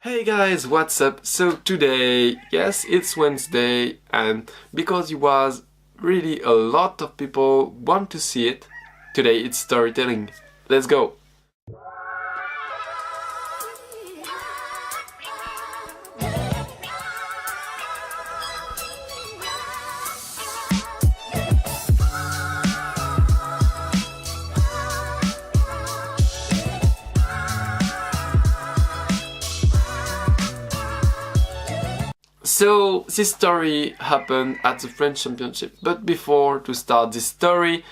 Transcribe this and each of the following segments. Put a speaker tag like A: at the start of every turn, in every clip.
A: Hey guys, what's up? So today, yes, it's Wednesday, and because it was really a lot of people want to see it, today it's storytelling. Let's go! So this story happened at the French Championship, but before to start this story,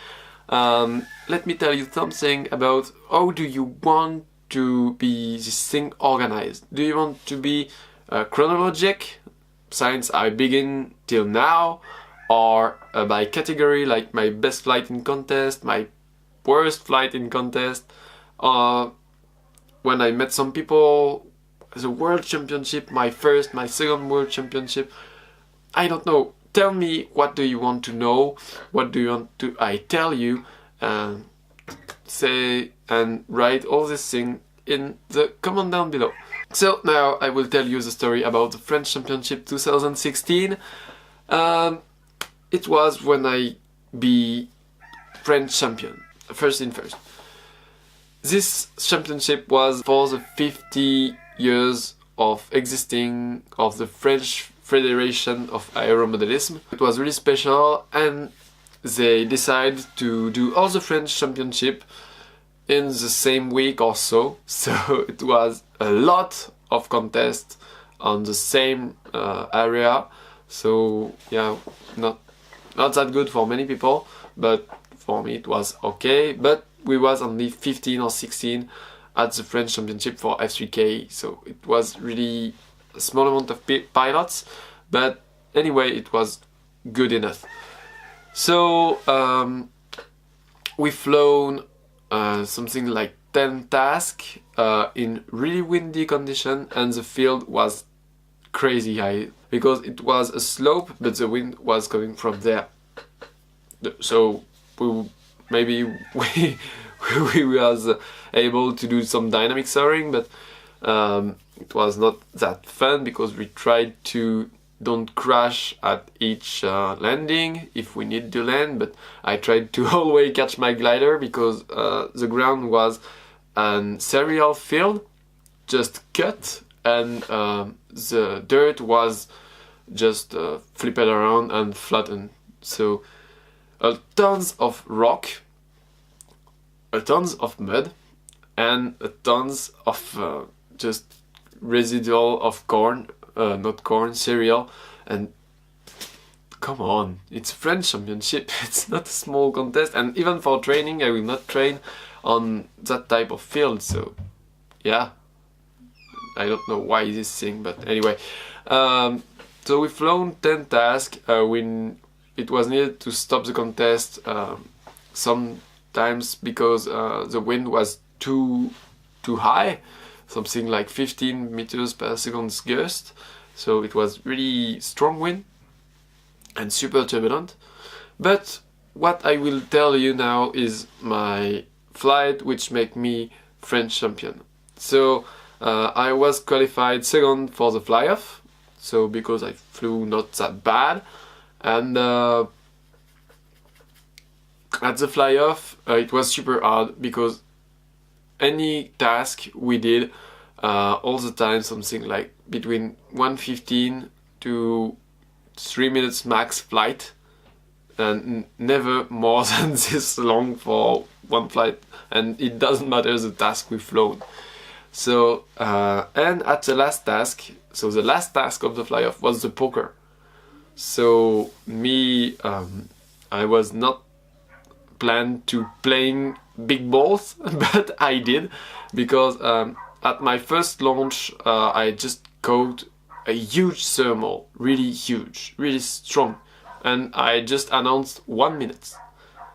A: let me tell you something about how do you want to be this thing organized. Do you want to be chronologic, since I begin till now, or by category, like my best flight in contest, my worst flight in contest, when I met some people, the World Championship, my first, my second World Championship. I don't know. Tell me, what do you want to know? What do you want to I tell you? Say and write all this thing in the comment down below. So now I will tell you the story about the French Championship 2016. It was when I be French champion, first in first. This championship was for the 50 years of existing of the French Federation of Aeromodelism. It was really special, and they decided to do all the French championship in the same week or so. So it was a lot of contests on the same area. So yeah, not that good for many people, but for me it was okay. But we was only 15 or 16 at the French Championship for F3K, so it was really a small amount of pilots, but anyway, it was good enough. So we flown something like 10 tasks in really windy condition, and the field was crazy high because it was a slope, but the wind was coming from there. So maybe we was able to do some dynamic soaring, but it was not that fun because we tried to don't crash at each landing if we need to land, but I tried to always catch my glider because the ground was a serial field, just cut, and the dirt was just flipped around and flattened. So tons of rock, tons of mud, and tons of just residual of corn, not corn, cereal. And come on, it's French Championship, it's not a small contest, and even for training I will not train on that type of field. So yeah, I don't know why this thing, but anyway, so we flown 10 tasks. When it was needed to stop the contest sometimes because the wind was too high, something like 15 meters per second gust, so it was really strong wind and super turbulent. But what I will tell you now is my flight which made me French champion. So I was qualified second for the fly-off, so because I flew not that bad, and at the fly-off it was super hard because any task we did all the time something like between 1:15 to 3 minutes max flight, and never more than this long for one flight, and it doesn't matter the task we flown. So and at the last task, so the last task of the fly-off was the poker. So me, I was not planned to playing big balls, but I did, because at my first launch I just caught a huge thermal, really huge, really strong, and I just announced 1 minute.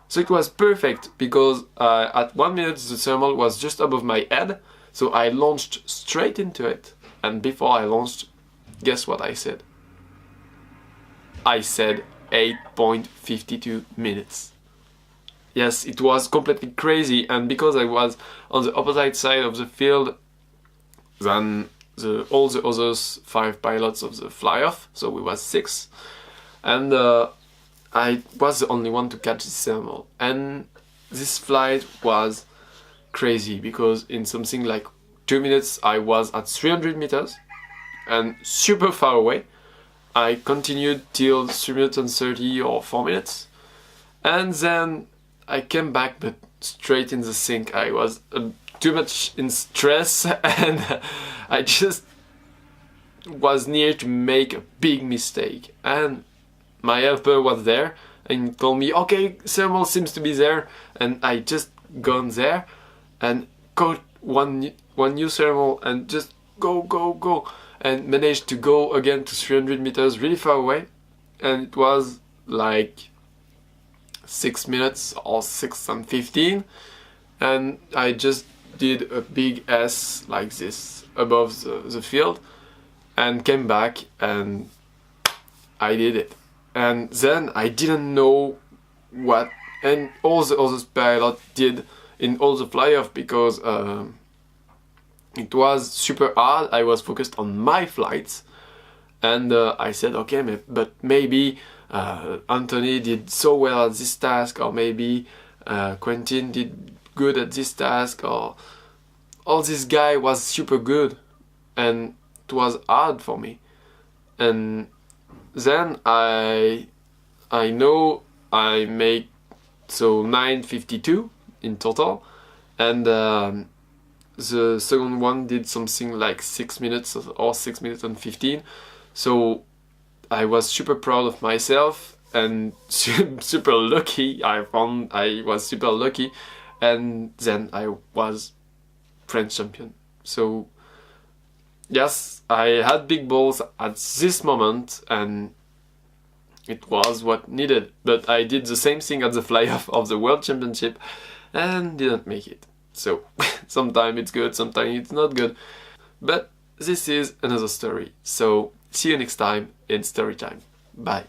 A: So it was perfect because at 1 minute the thermal was just above my head, so I launched straight into it. And before I launched, guess what I said? I said 8.52 minutes. Yes, it was completely crazy, and because I was on the opposite side of the field than all the others 5 pilots of the fly-off, so we was 6, and I was the only one to catch this thermal. And this flight was crazy because in something like 2 minutes I was at 300 meters and super far away. I continued till 3 minutes and 30 or 4 minutes, and then I came back but straight in the sink. I was too much in stress and I just was near to make a big mistake. And my helper was there and told me, okay, thermal seems to be there, and I just gone there and caught one new thermal and just go and managed to go again to 300 meters really far away, and it was like 6 minutes or 6 and 15, and I just did a big S like this above the field and came back and I did it. And then I didn't know what and all the other pilots did in all the fly-off because it was super hard. I was focused on my flights, and I said, okay, but maybe Anthony did so well at this task, or maybe Quentin did good at this task, or all this guy was super good, and it was hard for me. And then I know I make so 9:52 in total, and the second one did something like 6 minutes or 6 minutes and 15. So I was super proud of myself and super lucky. I found I was super lucky, and then I was French champion. So yes, I had big balls at this moment and it was what needed, but I did the same thing at the fly-off of the World Championship and didn't make it. So sometimes it's good, sometimes it's not good, but this is another story. So see you next time in Story Time. Bye.